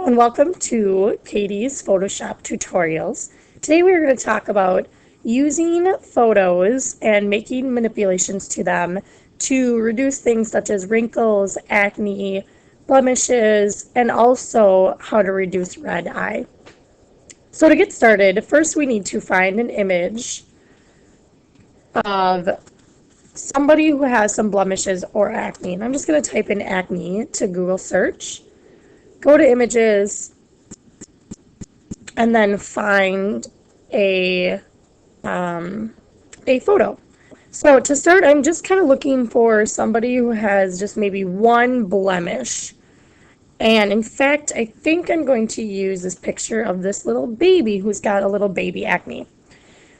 Hello and welcome to Katie's Photoshop tutorials. Today we're going to talk about using photos and making manipulations to them to reduce things such as wrinkles, acne, blemishes, and also how to reduce red eye. So to get started, first we need to find an image of somebody who has some blemishes or acne. And I'm just going to type in acne to Google search. Go to images and then find a photo. So to start, I'm just kind of looking for somebody who has just maybe one blemish. And in fact, I think I'm going to use this picture of this little baby who's got a little baby acne.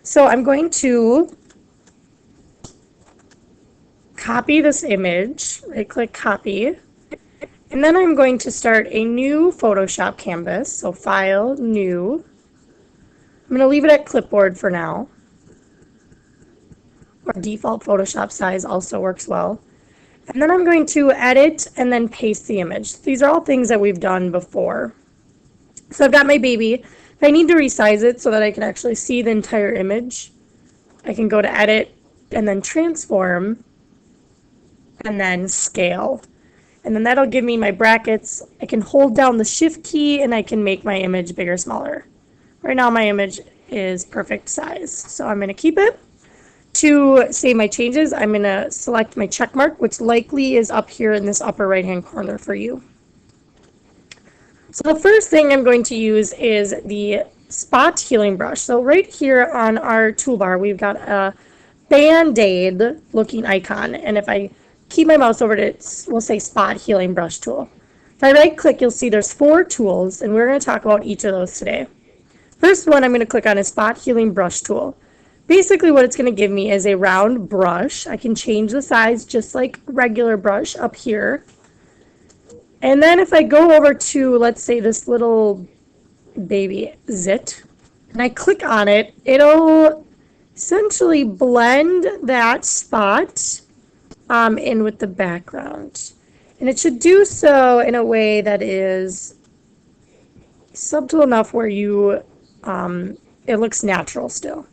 So I'm going to copy this image, right-click copy. And then I'm going to start a new Photoshop canvas, so File, New. I'm going to leave it at clipboard for now. Or default Photoshop size also works well. And then I'm going to edit and then paste the image. These are all things that we've done before. So I've got my baby. If I need to resize it so that I can actually see the entire image, I can go to Edit and then Transform and then Scale. And then that'll give me my brackets. I can hold down the Shift key and I can make my image bigger or smaller. Right now my image is perfect size, so I'm going to keep it. To save my changes, I'm going to select my check mark, which likely is up here in this upper right hand corner for you. So the first thing I'm going to use is the spot healing brush. So right here on our toolbar we've got a Band-Aid looking icon, and if I keep my mouse over to it, we'll say spot healing brush tool. If I right click, you'll see there's 4 tools, and we're going to talk about each of those today. First one I'm going to click on is spot healing brush tool. Basically what it's going to give me is a round brush. I can change the size just like regular brush up here. And then if I go over to, let's say, this little baby zit, and I click on it, it'll essentially blend that spot in with the background. And it should do so in a way that is subtle enough where you it looks natural still.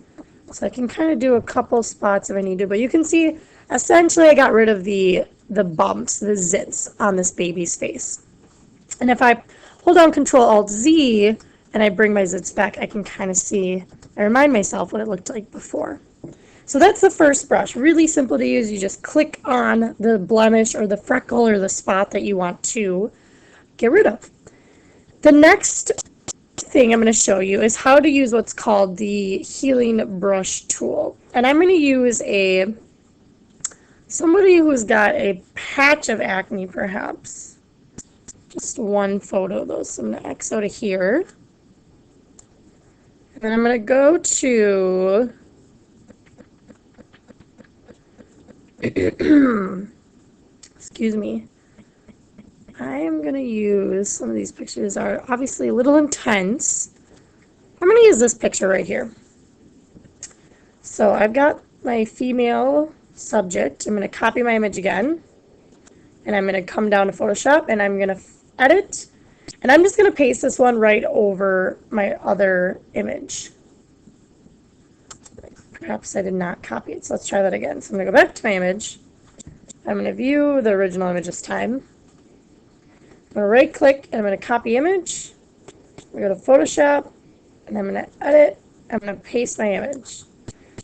So I can kind of do a couple spots if I need to, but you can see essentially I got rid of the bumps, the zits on this baby's face. And if I hold down Control-Alt-Z and I bring my zits back, I can kind of see, I remind myself what it looked like before. So that's the first brush. Really simple to use. You just click on the blemish or the freckle or the spot that you want to get rid of. The next thing I'm going to show you is how to use what's called the healing brush tool. And I'm going to use somebody who's got a patch of acne perhaps. Just one photo though, so I'm going to X out of here. And then I'm going to go to excuse me. I am going to use, some of these pictures are obviously a little intense. I'm going to use this picture right here. So I've got my female subject. I'm going to copy my image again. And I'm going to come down to Photoshop and I'm going to edit. And I'm just going to paste this one right over my other image. Perhaps I did not copy it, so let's try that again. So I'm going to go back to my image. I'm going to view the original image this time. I'm going to right click and I'm going to copy image. I'm going to go to Photoshop and I'm going to edit. I'm going to paste my image.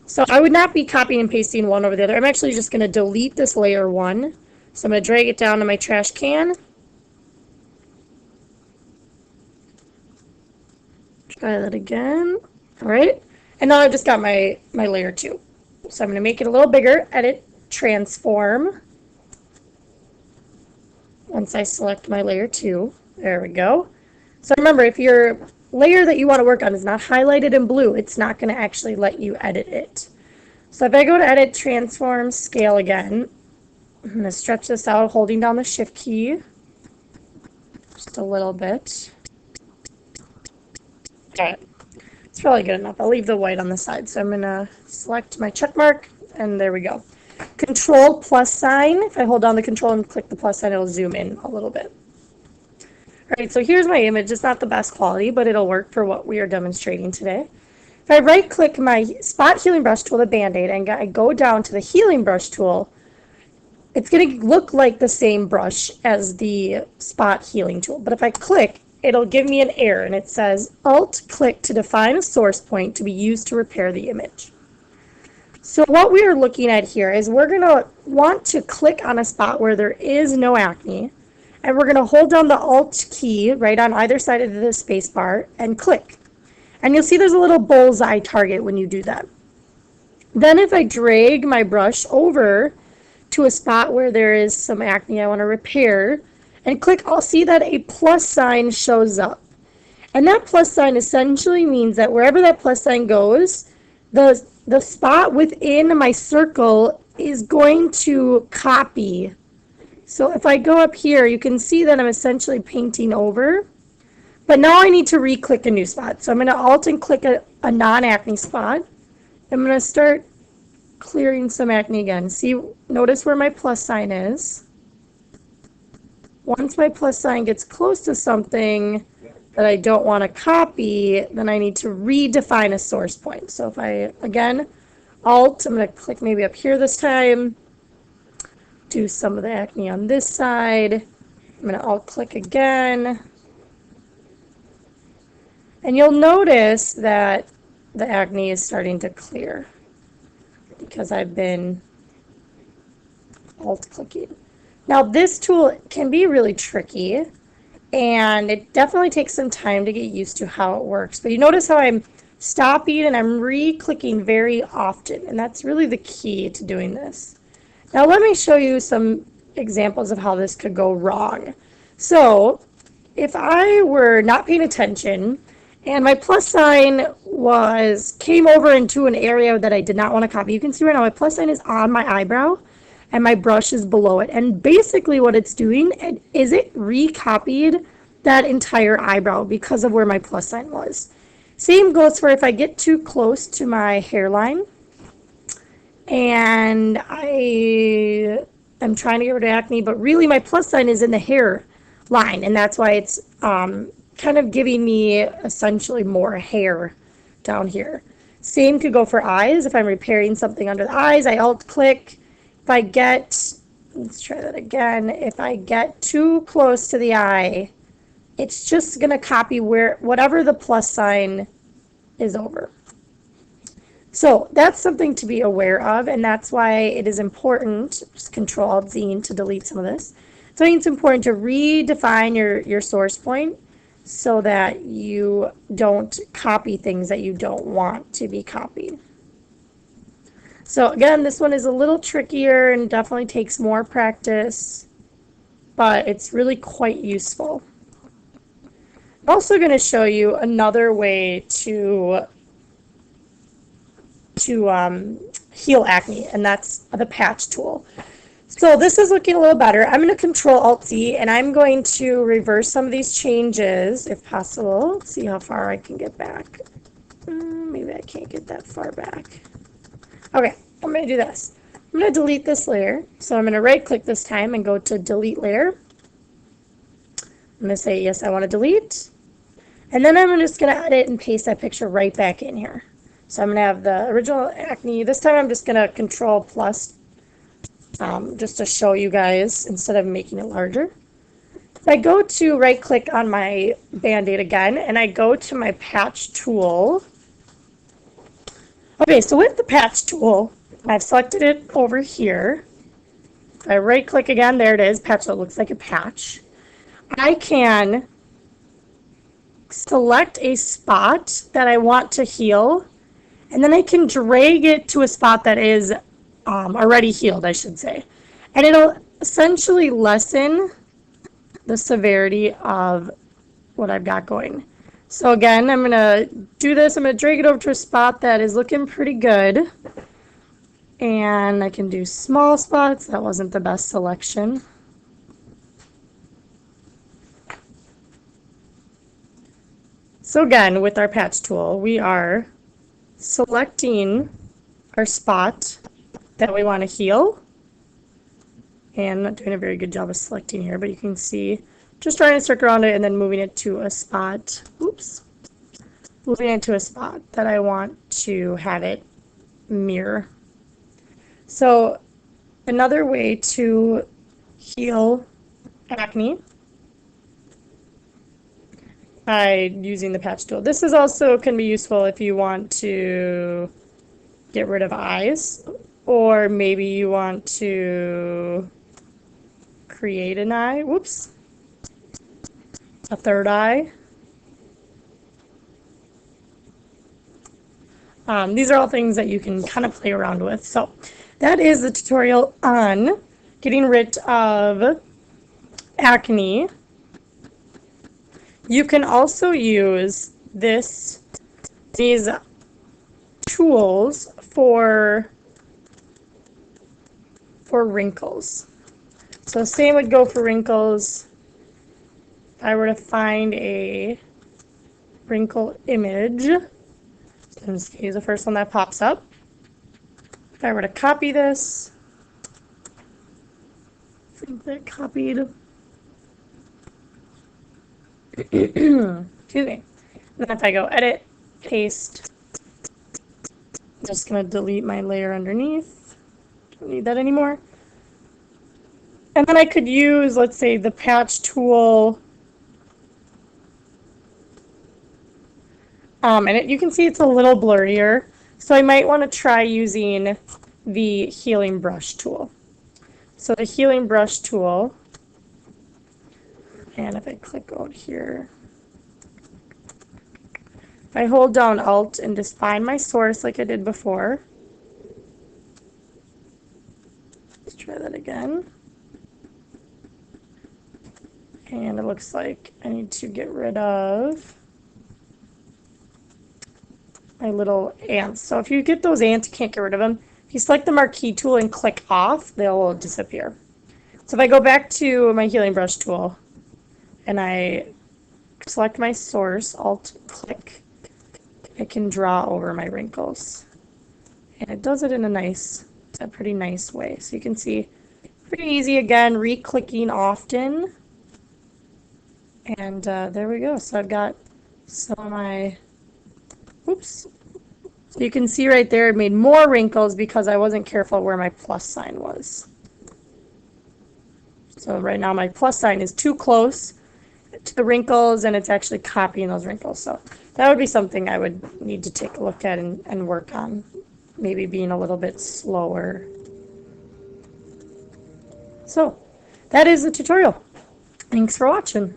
So I would not be copying and pasting one over the other. I'm actually just going to delete this layer 1. So I'm going to drag it down to my trash can. Try that again. All right. And now I've just got my layer 2. So I'm going to make it a little bigger, edit, transform. Once I select my layer 2, there we go. So remember, if your layer that you want to work on is not highlighted in blue, it's not going to actually let you edit it. So if I go to edit, transform, scale again, I'm going to stretch this out holding down the Shift key just a little bit. Okay. It's probably good enough. I'll leave the white on the side. So I'm going to select my check mark, and there we go. Control plus sign. If I hold down the control and click the plus sign, it'll zoom in a little bit. All right, so here's my image. It's not the best quality, but it'll work for what we are demonstrating today. If I right click my spot healing brush tool, the Band-Aid, and I go down to the healing brush tool, it's going to look like the same brush as the spot healing tool. But if I click, it'll give me an error, and it says Alt click to define a source point to be used to repair the image. So what we are looking at here is we're going to want to click on a spot where there is no acne, and we're going to hold down the Alt key right on either side of the space bar and click. And you'll see there's a little bullseye target when you do that. Then if I drag my brush over to a spot where there is some acne I want to repair and click, I'll see that a plus sign shows up. And that plus sign essentially means that wherever that plus sign goes, the spot within my circle is going to copy. So if I go up here, you can see that I'm essentially painting over. But now I need to re-click a new spot. So I'm going to Alt and click a non-acne spot. I'm going to start clearing some acne again. See, notice where my plus sign is. Once my plus sign gets close to something that I don't want to copy, then I need to redefine a source point. So if I, again, Alt, I'm going to click maybe up here this time, do some of the acne on this side. I'm going to Alt click again. And you'll notice that the acne is starting to clear because I've been Alt clicking. Now this tool can be really tricky, and it definitely takes some time to get used to how it works. But you notice how I'm stopping and I'm re-clicking very often, and that's really the key to doing this. Now let me show you some examples of how this could go wrong. So if I were not paying attention and my plus sign came over into an area that I did not want to copy, you can see right now my plus sign is on my eyebrow and my brush is below it. And basically what it's doing is it recopied that entire eyebrow because of where my plus sign was. Same goes for if I get too close to my hairline and I am trying to get rid of acne, but really my plus sign is in the hair line, and that's why it's kind of giving me essentially more hair down here. Same could go for eyes. If I'm repairing something under the eyes, I Alt click. If I get, let's try that again. If I get too close to the eye, it's just going to copy whatever the plus sign is over. So that's something to be aware of, and that's why it is important, just Control Alt Z to delete some of this. So it's important to redefine your source point so that you don't copy things that you don't want to be copied. So again, this one is a little trickier and definitely takes more practice, but it's really quite useful. I'm also going to show you another way to heal acne, and that's the patch tool. So this is looking a little better. I'm going to Control Alt Z, and I'm going to reverse some of these changes if possible. Let's see how far I can get back. Maybe I can't get that far back. Okay, I'm going to do this. I'm going to delete this layer. So I'm going to right click this time and go to Delete Layer. I'm going to say yes, I want to delete. And then I'm just going to edit and paste that picture right back in here. So I'm going to have the original acne. This time I'm just going to Control plus just to show you guys instead of making it larger. If I go to right click on my Band-Aid again and I go to my patch tool. Okay, so with the patch tool, I've selected it over here. If I right click again, there it is, patch tool looks like a patch. I can select a spot that I want to heal, and then I can drag it to a spot that is already healed, I should say. And it'll essentially lessen the severity of what I've got going. So again, I'm going to do this. I'm going to drag it over to a spot that is looking pretty good. And I can do small spots. That wasn't the best selection. So again, with our patch tool, we are selecting our spot that we want to heal. And I'm not doing a very good job of selecting here, but you can see just drawing a circle around it and then moving it to a spot. Oops. Moving it to a spot that I want to have it mirror. So another way to heal acne by using the patch tool. This is also can be useful if you want to get rid of eyes, or maybe you want to create an eye. Whoops. A third eye. These are all things that you can kind of play around with. So that is the tutorial on getting rid of acne. You can also use these tools for wrinkles. So same would go for wrinkles. If I were to find a wrinkle image, I'm just going to use the first one that pops up. If I were to copy this, I think that copied. Excuse me. And then if I go edit, paste, I'm just going to delete my layer underneath. Don't need that anymore. And then I could use, let's say, the patch tool. And you can see it's a little blurrier. So I might want to try using the healing brush tool. So the healing brush tool, and if I click out here, if I hold down Alt and just find my source like I did before, let's try that again. And it looks like I need to get rid of my little ants. So if you get those ants, you can't get rid of them. If you select the marquee tool and click off, they'll disappear. So if I go back to my healing brush tool and I select my source, Alt click, I can draw over my wrinkles. And it does it in a pretty nice way. So you can see, pretty easy again, re-clicking often. And there we go. So I've got some of my, oops. So you can see right there it made more wrinkles because I wasn't careful where my plus sign was. So right now my plus sign is too close to the wrinkles and it's actually copying those wrinkles. So that would be something I would need to take a look at and work on. Maybe being a little bit slower. So that is the tutorial. Thanks for watching.